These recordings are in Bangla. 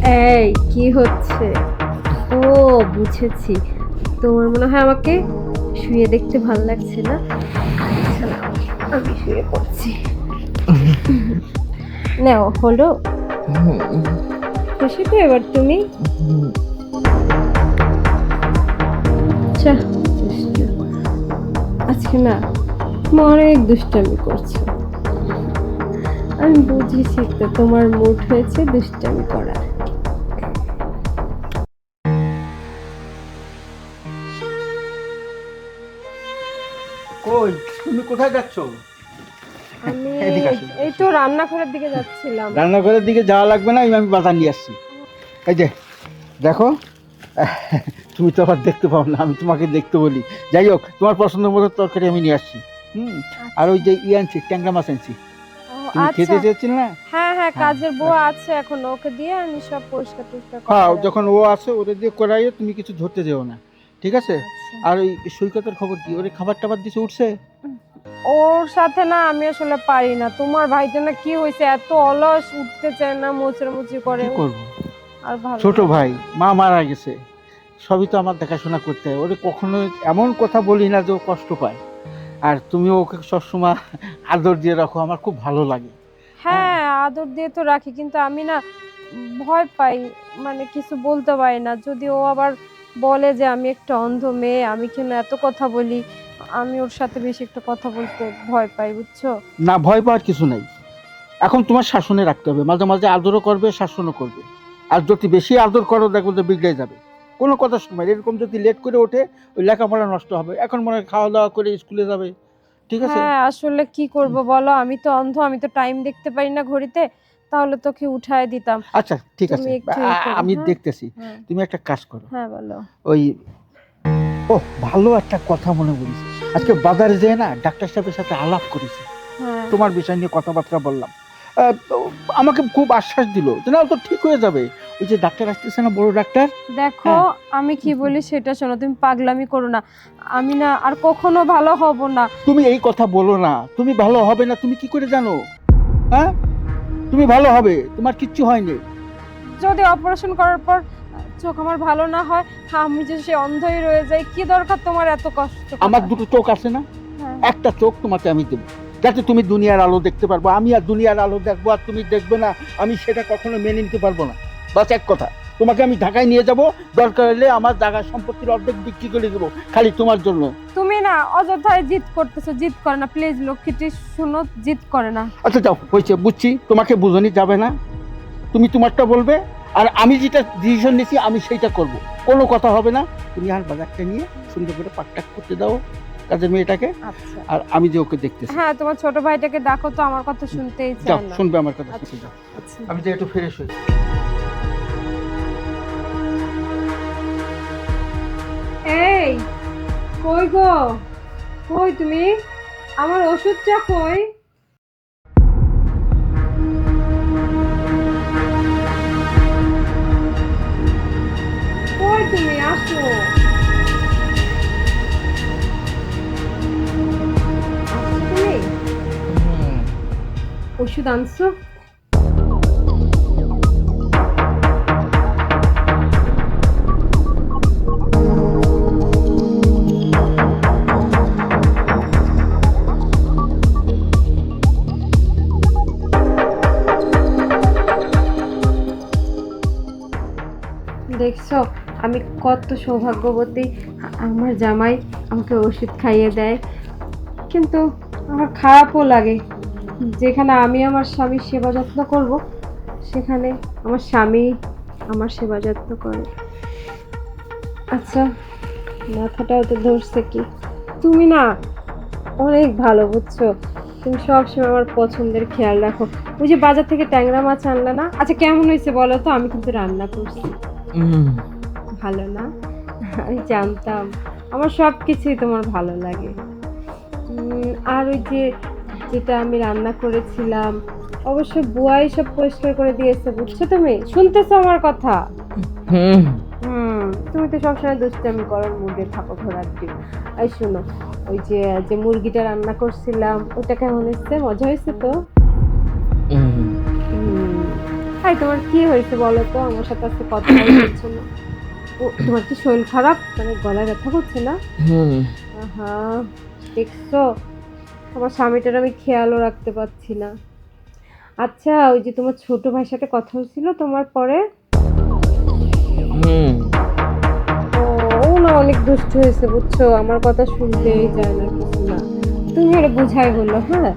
এই কি হচ্ছে? ও, বুঝেছি। তোমার মনে হয় আমাকে শুয়ে দেখতে ভালো লাগছে না? আচ্ছা, নাও, আমি শুয়ে পড়ছি। নাও, হলো? খুশি তো এবার তুমি? আচ্ছা, দুষ্টু। আজকে না তুমি অনেক দুষ্টামি করছো। আমি বুঝেছি তো তোমার মুড হয়েছে দুষ্টামি করার। কই তুমি কোথায় যাচ্ছ? আমি এদিকে আসো। এই তো রান্নাঘরের দিকে যাচ্ছিলাম। রান্নাঘরের দিকে যাওয়া লাগবে না, আমি বাজার নিয়ে আসছি। এই যে দেখো, তুমি তো আবার দেখতে পাও না, আমি তোমাকে দেখতে বলি। যাই হোক, তোমার পছন্দ মতো তরকারি আমি নিয়ে আসছি। আর ওই যে আনছি, ট্যাংরা মাছ আনছি। ও, তুমি আচ্ছা। খেতে চেয়েছিলে না? হ্যাঁ হ্যাঁ, হ্যাঁ, কাজের বউ আছে এখন, ওকে দিয়ে আমি সব পরিষ্কার টরিষ্কার করে হ্যাঁ, রাখবো। যখন ও আছে ওদের দিয়ে করাইও, তুমি কিছু ধরতে যেও না, ঠিক আছে? আচ্ছা। আর ওই সৈকতের খবর কি? ওরে খাবার টাবার দিছে, উঠছে? ওর সাথে না আমি আসলে পারি না। তোমার ভাইটা না কি হয়েছে, এত অলস, উঠতে চায় না, মোচড়ামুচি করে। কি করবো, আর ভালো ছোট লাগে ভাই, না। মা মারা গেছে, সবই তো আমার দেখাশোনা করতে হয়। ওরে কখনো এমন কথা বলি না যে ও কষ্ট পায়। আর তুমিও ওকে সবসময় আদর দিয়ে রাখো, আমার খুব ভালো লাগে। হ্যাঁ, আদর দিয়ে তো রাখি, কিন্তু আমি না ভয় পাই, মানে কিছু বলতে পারি না। যদি ও আবার বলে যে আমি একটা অন্ধ মেয়ে, আমি কেন এত কথা বলি, আমি ওর সাথে বেশি একটা কথা বলতে ভয় পাই, বুঝছো? না, ভয় পাওয়ার কিছু নাই। এখন তোমার শাসনে রাখতে হবে, মাঝে মাঝে আদরও করবে, শাসনও করবে। আর যদি বেশি আদর করো, দেখো যে বিগড়ে যাবে। কোনো কথা শুনবে না। এরকম যদি লেট করে ওঠে, ওই লেখাপড়া নষ্ট হবে। এখন মনে হয় খাওয়া দাওয়া করে স্কুলে যাবে, ঠিক আছে? হ্যাঁ, আসলে কি করব বলো, আমি তো অন্ধ, আমি তো টাইম দেখতে পারি না ঘড়িতে। তাহলে তোকে উঠায় দিতাম। আচ্ছা, ঠিক আছে, তুমি একটু ই করো, আমি হ্যাঁ। দেখতেছি। হ্যাঁ তুমি একটা কাজ করো, হ্যাঁ, বলো। ওই, ও, ভালো একটা কথা মনে পড়েছে। আজকে বাজারে যেয়ে না ডাক্তার সাহেবের সাথে আলাপ করেছি, হ্যাঁ তোমার বিষয় নিয়ে কথাবার্তা বললাম। তো আমাকে খুব আশ্বাস দিল যে না, ও তো ঠিক হয়ে যাবে। ওই যে ডাক্তার আসতেছে না, বড় ডাক্তার। দেখো, হ্যাঁ, আমি কি বলি সেটা শোনো, তুমি পাগলামি করো না। আমি না আর কখনো ভালো হব না। তুমি এই কথা বলো না। তুমি ভালো হবে না, তুমি কি করে জানো? হ্যাঁ, তুমি ভালো হবে, তোমার কিচ্ছু হয়নি। যদি অপারেশন করার পর চোখ আমার ভালো না হয়, আমি যে সে অন্ধই রয়ে যাই, কি দরকার তোমার এত কষ্ট করা? আমার দুটো চোখ আছে না, হ্যাঁ। একটা চোখ তোমাকে আমি দেবো, যাতে তুমি দুনিয়ার আলো দেখতে পারবো। আমি আর দুনিয়ার আলো দেখবো আর তুমি দেখবে না, আমি সেটা কখনো মেনে নিতে পারবো না। বাস এক কথা, তোমাকে আমি ঢাকায় নিয়ে যাব, দরকার হলে আমার জায়গা সম্পত্তির অর্ধেক বিক্রি করে দেবো, খালি তোমার জন্য। তুমি না অযথায় জিদ করতেছো, জিদ করে না প্লিজ, লক্ষ্মীটি শুনো, জিদ করে না। আচ্ছা যাও, হয়েছে, বুঝছি, তোমাকে বোঝানি যাবে না। তুমি তোমারটা বলবে, আর আমি যেটা ডিসিশন নিয়েছি আমি সেইটা করব। কোনো কথা হবে না। তুমি আর বাজারটা নিয়ে সুন্দর করে পাকটাক করতে দাও কাজের মেয়েটাকে। আচ্ছা। আর আমি যে ওকে দেখতেছি। হ্যাঁ, তোমার ছোট ভাইটাকে ডাকো তো, আমার কথা শুনতেই যাও, চায় না। শুনবে আমার কথা, আচ্ছা শুনতে যাও। আচ্ছা। আমি যে একটু ফ্রেশ হই। এই, কই গো, কই তুমি? আমার ওষুধটা কই? কই তুমি, আসো। তুমি ওষুধ আনছো? দেখছো আমি কত সৌভাগ্যবতী, আমার জামাই আমাকে ওষুধ খাইয়ে দেয়। কিন্তু আমার খারাপও লাগে, যেখানে আমি আমার স্বামীর সেবা যত্ন করব, সেখানে আমার স্বামী আমার সেবা যত্ন করে। আচ্ছা, মাথাটাও তো ধরছে কি। তুমি না অনেক ভালো, বুঝছো? তুমি সবসময় আমার পছন্দের খেয়াল রাখো। ওই যে বাজার থেকে ট্যাংরা মাছ আনলে না, আচ্ছা কেমন হয়েছে বলো তো? আমি কিন্তু রান্না করছি। ভালো না? আমি জানতাম, আমার সব কিছুই তোমার ভালো লাগে। আর ওই যে যেটা আমি রান্না করেছিলাম, অবশ্য বুয়াই সব পরিষ্কার করে দিয়েছে, বুঝছো? তুমি শুনতেছো আমার কথা? তুমি তো সবসময় দুষ্টামি করার মুডে থাকো ঘোরার দিন। এই শোনো, ওই যে যে মুরগিটা রান্না করছিলাম, ওটা কেমন হয়েছে? মজা হয়েছে তো? হুম, হাই, তোমার কি হয়েছে বলো তো? আমার সাথে আজকে কথা বলছো না। ও, তোমার কি শরীর খারাপ? মানে গলায় ব্যথা করছে না? আহা, দেখছো, আমার স্বামীটার আমি খেয়ালও রাখতে পারছি না। আচ্ছা, ওই যে তোমার ছোট ভাইয়ের সাথে কথা হয়েছিল তোমার পরে, ও ও না অনেক দুষ্ট হয়েছে বুঝছো, আমার কথা শুনতেই চায় না কিছু না। তুমি ওরা বুঝাই বললো, হ্যাঁ।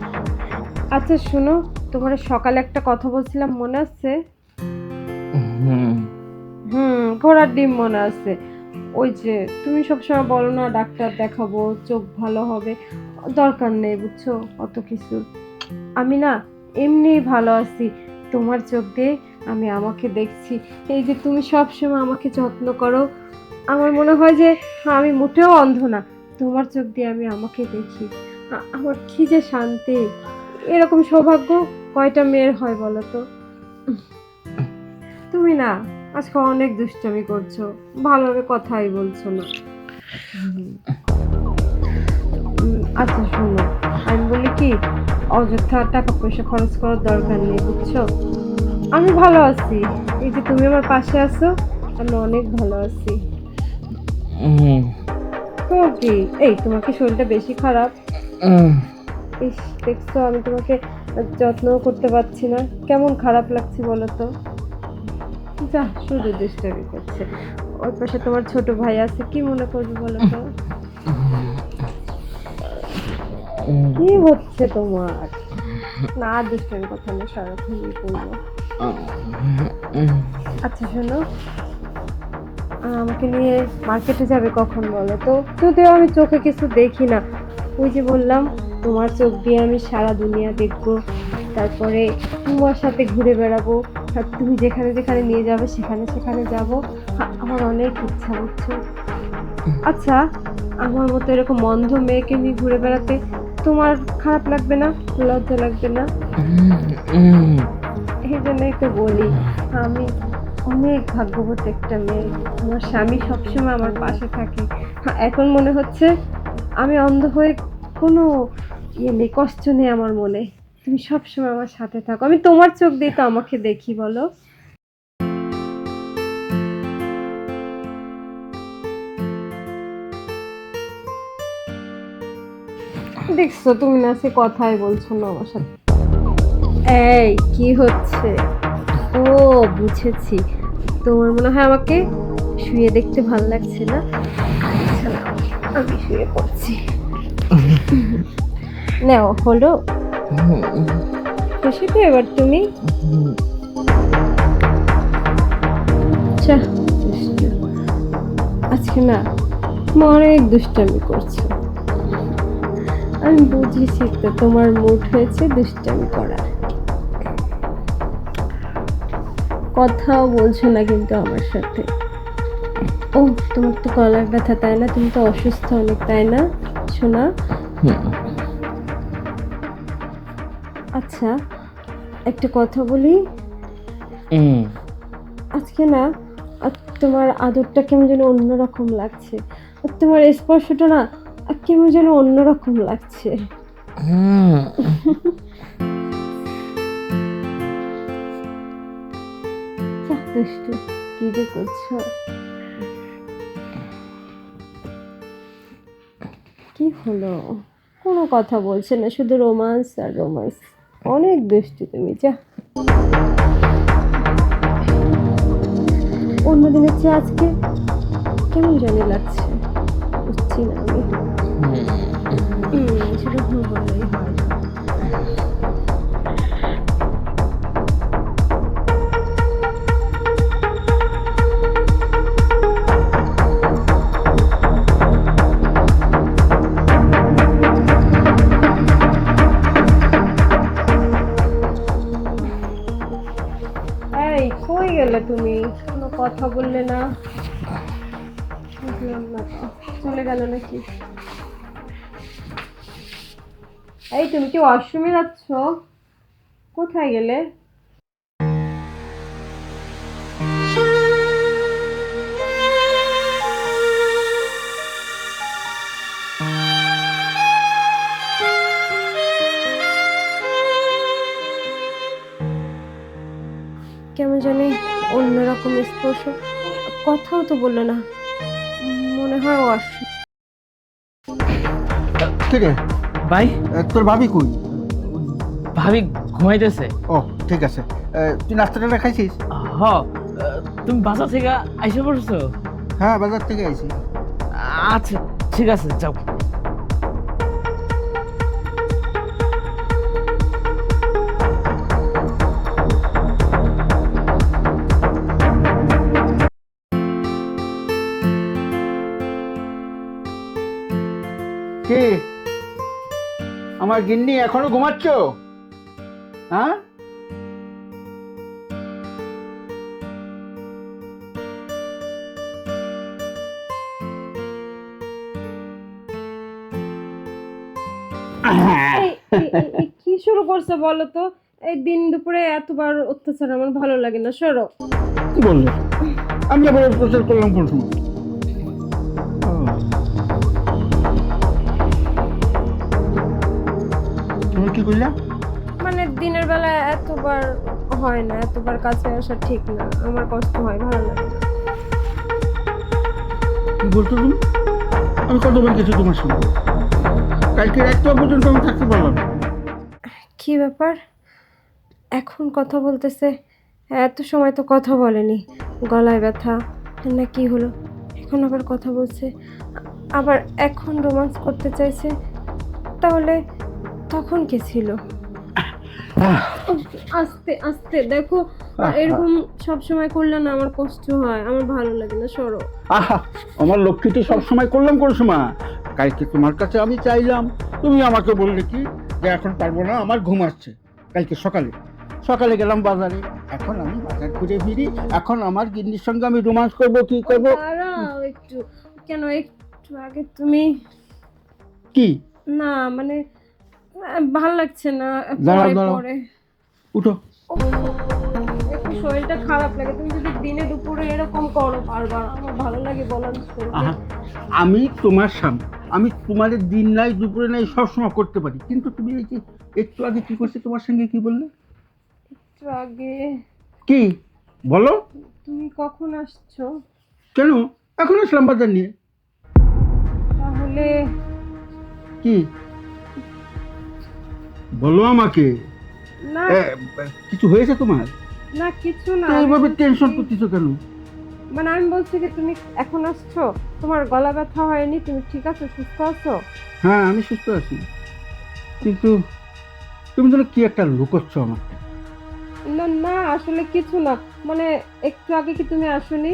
আচ্ছা শোনো, তোমার সকালে একটা কথা বলছিলাম, মনে আছে? ঘোড়ার ডিম মনে আছে। ওই যে তুমি সবসময় বলো না ডাক্তার দেখাবো, চোখ ভালো হবে। দরকার নেই বুঝছো অত কিছু। আমি না এমনি ভালো আছি, তোমার চোখ দিয়ে আমি আমাকে দেখছি। এই যে তুমি সবসময় আমাকে যত্ন করো, আমার মনে হয় যে আমি মোটেও অন্ধ না, তোমার চোখ দিয়ে আমি আমাকে দেখি। আমার কি যে শান্তি। এরকম সৌভাগ্য কয়টা মেয়ের হয় বলো তো? তুমি না আজকে অনেক দুষ্টামি করছো, ভালোভাবে কথাই বলছো না। আচ্ছা শোনো, আমি বলি কি, অযথা টাকা পয়সা খরচ করার দরকার নেই বুঝছো। আমি ভালো আছি, এই যে তুমি আমার পাশে আছো, আমি অনেক ভালো আছি। তো কি, এই তোমার কি শরীরটা বেশি খারাপ? ইস, দেখছো আমি তোমাকে যত্নও করতে পারছি না, কেমন খারাপ লাগছে বলো তো। যা, শুধু দুষ্টামি করছে। ওর পাশে তোমার ছোট ভাই আছে, কি মনে করবে বলো তো? কি হচ্ছে তোমার? না, দুষ্টামি কথা না, সারাক্ষণই করবো। আচ্ছা শোনো, আমাকে নিয়ে মার্কেটে যাবে কখন বলো তো? যদিও আমি চোখে কিছু দেখি না, ওই যে বললাম তোমার চোখ দিয়ে আমি সারা দুনিয়া দেখবো, তারপরে তোমার সাথে ঘুরে বেড়াবো, আর তুমি যেখানে যেখানে নিয়ে যাবে সেখানে সেখানে যাব। আমার অনেক ইচ্ছা বুঝছো। আচ্ছা, আমার মতো এরকম অন্ধ মেয়েকে নিয়ে ঘুরে বেড়াতে তোমার খারাপ লাগবে না, লজ্জা লাগবে না? এই জন্যই তো বলি আমি অনেক ভাগ্যবতী একটা মেয়ে, আমার স্বামী সবসময় আমার পাশে থাকে। এখন মনে হচ্ছে আমি অন্ধ হয়ে কোনো ইয়ে নেই, কষ্ট নেই আমার মনে। তুমি সবসময় আমার সাথে থাকো, আমি তোমার চোখ দিয়ে তো আমাকে দেখি বলো। দেখছো তুমি না সে কথাই বলছো না আমার সাথে। এই কি হচ্ছে? ও, বুঝেছি, তোমার মনে হয় আমাকে শুয়ে দেখতে ভালো লাগছে না? আচ্ছা নাও, আমি শুয়ে পড়ছি। নাও হলো, খুশি তো এবার তুমি? আচ্ছা, দুষ্টু। আজকে না তুমি অনেক দুষ্টামি করছো, আমি বুঝেছি তো তোমার মুড হয়েছে দুষ্টামি করার। কথাও বলছো না কিন্তু আমার সাথে। ও, তোমার তো গলার ব্যথা তাই না? তুমি তো অসুস্থ অনেক তাই না শোনা? আচ্ছা, একটা কথা বলি, আজকে না তোমার আদরটা কেমন যেন অন্যরকম লাগছে, আর তোমার স্পর্শটা না কেমন যেন অন্যরকম লাগছে। যাহ, দুষ্টু, কি যে করছো? কি হলো? কোনো কথা বলছে না, শুধু রোমান্স আর রোমান্স। অনেক দুষ্টু তুমি, যা। অন্যদিনের চেয়ে আজকে কেমন জানি লাগছে, বুঝছি না আমি। শুধু ভুল বললেই হয়। এই কই গেলে তুমি? কোনো কথা বললে না, বুঝলাম না তো, চলে গেল নাকি? এই তুমি কি ওয়াশরুমে যাচ্ছ? কোথায় গেলে? কেমন জানি অন্যরকম স্পর্শ, কথাও তো বললো না, মনে হয় ও আসছে। ঠিক আছে, ভাই, তোর ভাবি কই? ভাবি ঘুমাইতেছে। ও ঠিক আছে, তুই নাস্তাটা খাইছিস? হ, তুমি বাসা থেকে আইসা পড়ছো? হ্যাঁ, বাজার থেকে আইছি। আচ্ছা ঠিক আছে, যাও। কে? আমার গিন্নি এখনো ঘুমাচ্ছ? হ্যাঁ, কি শুরু করছে বলো তো? এই দিন দুপুরে এতবার অত্যাচার আমার ভালো লাগে না, সরো। কি বললো? আমি আবার প্রচার করলাম কোন সময়? তুমি কি করলা? মানে দিনের বেলা এতবার হয় না, এতবার কাছে আসা ঠিক না, আমার কষ্ট হয়, ভালো লাগে না। কি বলছো তুমি? আমি কতবার গেছি তোমার সঙ্গে? কালকে একটা পর্যন্ত আমি থাকতে পারলাম না। কি ব্যাপার, এখন কথা বলতেছে? এত সময় তো কথা বলেনি, গলায় ব্যথা না কি হলো? এখন আবার কথা বলছে, আবার এখন রোমান্স করতে চাইছে, তাহলে তখন কে ছিল? আস্তে আস্তে দেখো, এরকম সব সময় করলে না আমার কষ্ট হয়, আমার ভালো লাগে না, সরো। আহা, আমার লক্ষ্মীটি সবসময় করলাম কোন সময়? কালকে তোমার কাছে আমি চাইলাম, তুমি আমাকে বললে কি যে এখন পারবো না, আমার ঘুম আসছে। কালকে সকালে সকালে গেলাম বাজারে, এখন আমি বাজার করে ফিরি, এখন আমার গিন্নির সঙ্গে আমি রোমান্স করবো কি করবো? দাঁড়াও একটু, কেন একটু আগে তুমি কি? না মানে ভাল লাগছে না, দাঁড়াও, পরে দাঁড়াও। পরে উঠো। একটু শরীরটা খারাপ লাগে, তুমি যদি দিনে দুপুরে এরকম করো বারবার, আমার ভালো লাগে বলার আহা, আমি তোমার স্বামী, আমি তোমার দিন নাই দুপুরে নাই সবসময় করতে পারি, কিন্তু তুমি এই যে একটু আগে কি করছে তোমার সঙ্গে, কি বললে? একটু আগে কি বলো? তুমি কখন আসছো? কেন এখন আসলাম বাজার নিয়ে। তাহলে কি বলো আমাকে? না কিছু হয়েছে তোমার? না কিছু না, তো এইভাবে টেনশন করতেছো কেন? মানে আমি বলছি কি তুমি এখন আসছো, তোমার গলা ব্যথা হয়নি, তুমি ঠিক আছো, সুস্থ আছো? হ্যাঁ, আমি সুস্থ আছি, কিন্তু তুমি যেন কি একটা লুকোচ্ছ আমার থেকে। না না আসলে কিছু না, মানে একটু আগে কি তুমি আসোনি?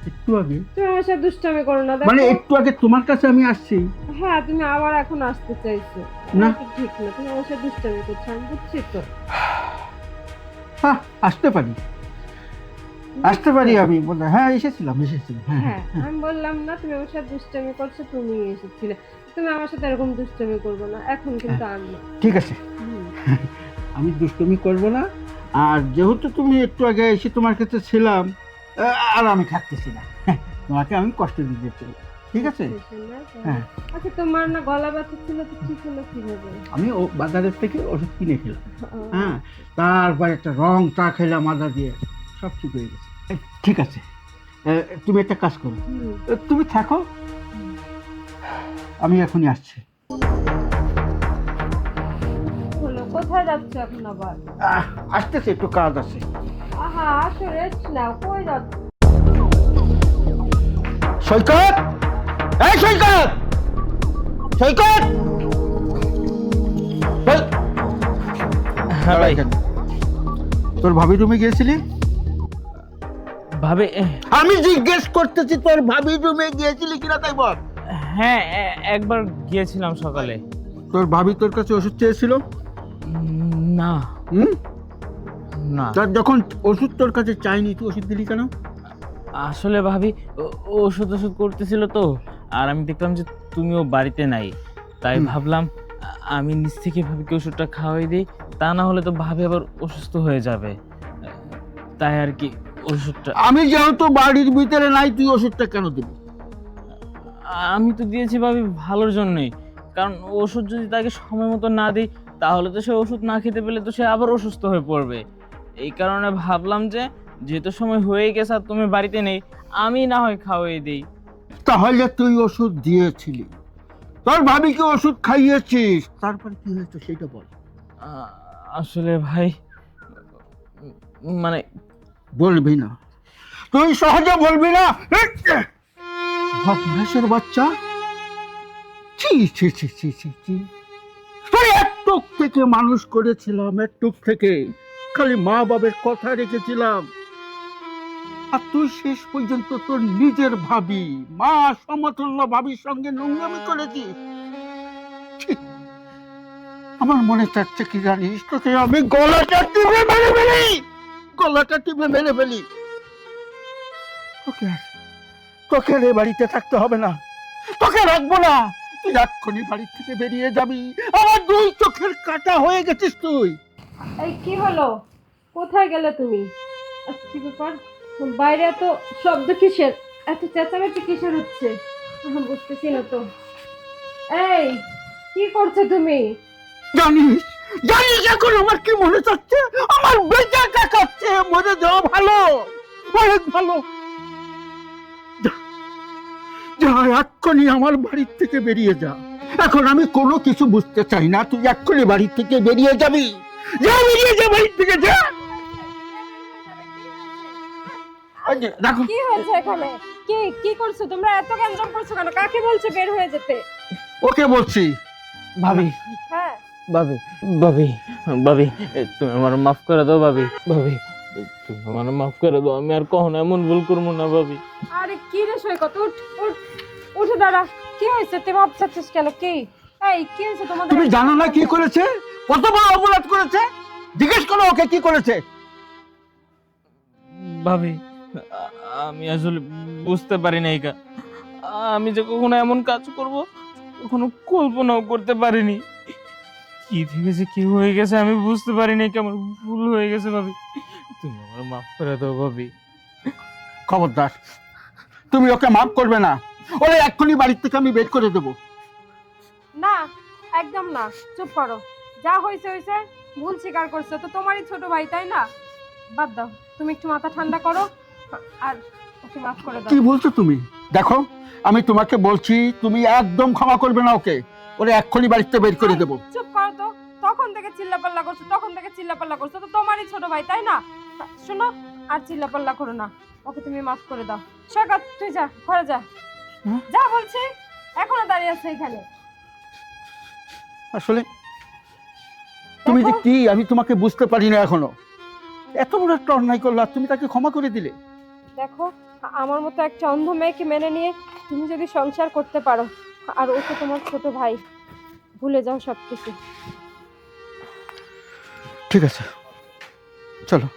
একটু আগে তুমি আমার সাথে দুষ্টামি করো না, মানে দেখো। একটু আগে তোমার কাছে আমি আসছি? হ্যাঁ তুমি আবার এখন আসতে চাইছো, না। এটা ঠিক না, তুমি আমার সাথে দুষ্টামি করছো, আমি বুঝছি তো। হ্যাঁ, আসতে পারি, আসতে পারি আমি বললাম। হ্যাঁ, এসেছিলাম। হ্যাঁ, হ্যাঁ আমি বললাম না তুমি আমার সাথে দুষ্টামি করছো, তুমি এসেছিলে, তুমি আমার সাথে এরকম দুষ্টামি করবে না, এখন কিন্তু আর না। ঠিক আছে, আমি দুষ্টুমি করব না। আর যেহেতু তুমি একটু আগে এসে তোমার কাছে ছিলাম, আর আমি থাকতেছি না, তোমাকে আমি কষ্ট দিতে চাই, ঠিক আছে? হ্যাঁ, আচ্ছা তোমার না গলা ব্যথা ছিল, তো ঠিক হলো কিভাবে? আমি বাজারের থেকে ওষুধ কিনে খেলাম, হ্যাঁ, তারপর একটা রং চা খেলাম আদা দিয়ে, সব ঠিক হয়ে গেছে। ঠিক আছে, তুমি একটা কাজ করো, তুমি থাকো, আমি এখনই আসছি। হলো, কোথায় যাচ্ছ এখন আবার? আসতেছে, একটু কাজ আছে। আহা আসো, রেস্ট নাও, কই যাচ্ছ? সৈকত, এই সৈকত, সৈকত! হ্যাঁ ভাই। তোর ভাবি রুমে গিয়েছিলি? ভাবে, আমি জিজ্ঞেস করতেছি তোর ভাবি রুমে গিয়েছিলি কিনা তাই বল। হ্যাঁ একবার গিয়েছিলাম সকালে। তোর ভাবি তোর কাছে ওষুধ চেয়েছিল? না হুম, না, তার যখন ওষুধ তোর কাছে চাইনি, তুই ওষুধ দিলি কেন? আসলে ভাবি ওষুধ করতেছিল তো, আর আমি দেখলাম যে তুমিও বাড়িতে নাই, তাই ভাবলাম আমি নিজ থেকে ভাবিকে ওষুধটা খাওয়াই দিই, তা না হলে তো ভাবি আবার অসুস্থ হয়ে যাবে, তাই আর কি ওষুধটা। আমি যেহেতু বাড়ির ভিতরে নাই, তুই ওষুধটা কেন দিবি? আমি তো দিয়েছি ভাবি ভালোর জন্যই, কারণ ওষুধ যদি তাকে সময় মতো না দিই, তাহলে তো সে ওষুধ না খেতে পেলে তো সে আবার অসুস্থ হয়ে পড়বে। এই কারণে ভাবলাম যে যেহেতু সময় হয়ে গেছে আর তুমি বাড়িতে নেই, আমি না হয় খাওয়াই দিই। তাহলে তুই ওষুধ দিয়েছিলি, তোর ভাবিকে ওষুধ খাইয়েছিস, তারপর কি হয়েছে সেটা বল। আসলে ভাই, মানে বলবি না? তুই সহজে বলবি না? বদমাইশের বাচ্চা! ছি ছি ছি ছি ছি ছি! তুই একটুক থেকে মানুষ করেছিলাম, একটুক থেকে খালি মা বাবার কথা রেখেছিলাম, আর তুই শেষ পর্যন্ত তোর নিজের ভাবি, মা সমতুল্য ভাবির সঙ্গে নোংরামি করেছিস। ছি! আমার মনে চাচ্ছে কি জানিস, তোকে আমি গলাটা টিপে মেরে ফেলি, গলাটা টিপে মেরে ফেলি। তোকে আর এ বাড়িতে থাকতে হবে না, তোকে রাখবো না। তুই এক্ষুনি বাড়ি থেকে বেরিয়ে যাবি, আমার দুই চোখের কাটা হয়ে গেছিস তুই। এই কি হলো, কোথায় গেলে তুমি? কি ব্যাপার, বাইরে এত শব্দ কিসের, এত চেঁচামেচি কিসের হচ্ছে? বুঝতেছি না তো। এই কি করছো তুমি? জানিস জানিস এখন আমার কি মনে চাচ্ছে? আমার বেঁচে কাটাচ্ছে, মরে যাওয়া ভালো, অনেক ভালো। যা, এক্ষুনি আমার বাড়ির থেকে বেরিয়ে যা। এখন আমি কোনো কিছু বুঝতে চাই না, তুই এক্ষুনি বাড়ির থেকে বেরিয়ে যাবি। যা, বেরিয়ে যা বাড়ির থেকে, যা। দেখো কি হয়েছে এখানে? কি কি করছো তোমরা? এত গ্যাঞ্জাম করছো কেন? কাকে বলছো বের হয়ে যেতে? ওকে বলছি। ভাবি, হ্যাঁ, ভাবি, ভাবি, ভাবি, তুমি আমার মাফ করে দাও ভাবি। ভাবি, তুমি আমার মাফ করে দাও, আমি আর কখনো এমন ভুল করবো না ভাবি। আরে কি রে সৈকত, উঠ উঠ, উঠে দাঁড়া। কি হয়েছে? তুই ভাবছিস কেন? কি এই কি হয়েছে তোমাদের? তুমি জানো না কি করেছে, কত বড় অপরাধ করেছে? জিজ্ঞেস করো ওকে কি করেছে। ভাবি, আমি আসলে বুঝতে পারি নাই কা, আমি যে কখনো এমন কাজ করব কখনো কল্পনাও করতে পারিনি। কি থেকে যে কি হয়ে গেছে আমি বুঝতে পারি নাই, কেমন ভুল হয়ে গেছে ভাবি, তুমি আমার মাফ করে দাও ভাবি। খবরদার, তুমি ওকে মাফ করবে না, ওরে এক্ষুনি বাড়ির থেকে আমি বের করে দেবো। না, একদম না, চুপ করো। যা হয়েছে হয়েছে, ভুল স্বীকার করছো তো, তোমারই ছোট ভাই তাই না? বাদ দাও, তুমি একটু মাথা ঠান্ডা করো আর ওকে মাফ করে দাও। কি বলছো তুমি? দেখো, আমি তোমাকে বলছি, তুমি একদম ক্ষমা করবে না ওকে, ওরে এক্ষুনি বাড়িতে বের করে দেবো। চুপ করো তো, তখন থেকে চিল্লাপাল্লা করছো, তখন থেকে চিল্লাপাল্লা করছো তো, তোমারই ছোট ভাই তাই না? শোনো, আর চিল্লাপাল্লা করো না, ওকে তুমি মাফ করে দাও। সৈকত তুই যা, ঘরে যা। হ্যাঁ? যা বলছি, এখনো দাঁড়িয়ে আছে এখানে। আসলে তুমি যে দেখো, কি, আমি তোমাকে বুঝতে পারি না এখনো। এত বড় একটা অন্যায় করলা, তুমি তাকে ক্ষমা করে দিলে। দেখো, আমার মতো একটা অন্ধ মেয়েকে মেনে নিয়ে তুমি যদি সংসার করতে পারো, আর ও তো তোমার ছোট ভাই, ভুলে যাও সবকিছু। ঠিক আছে, চলো।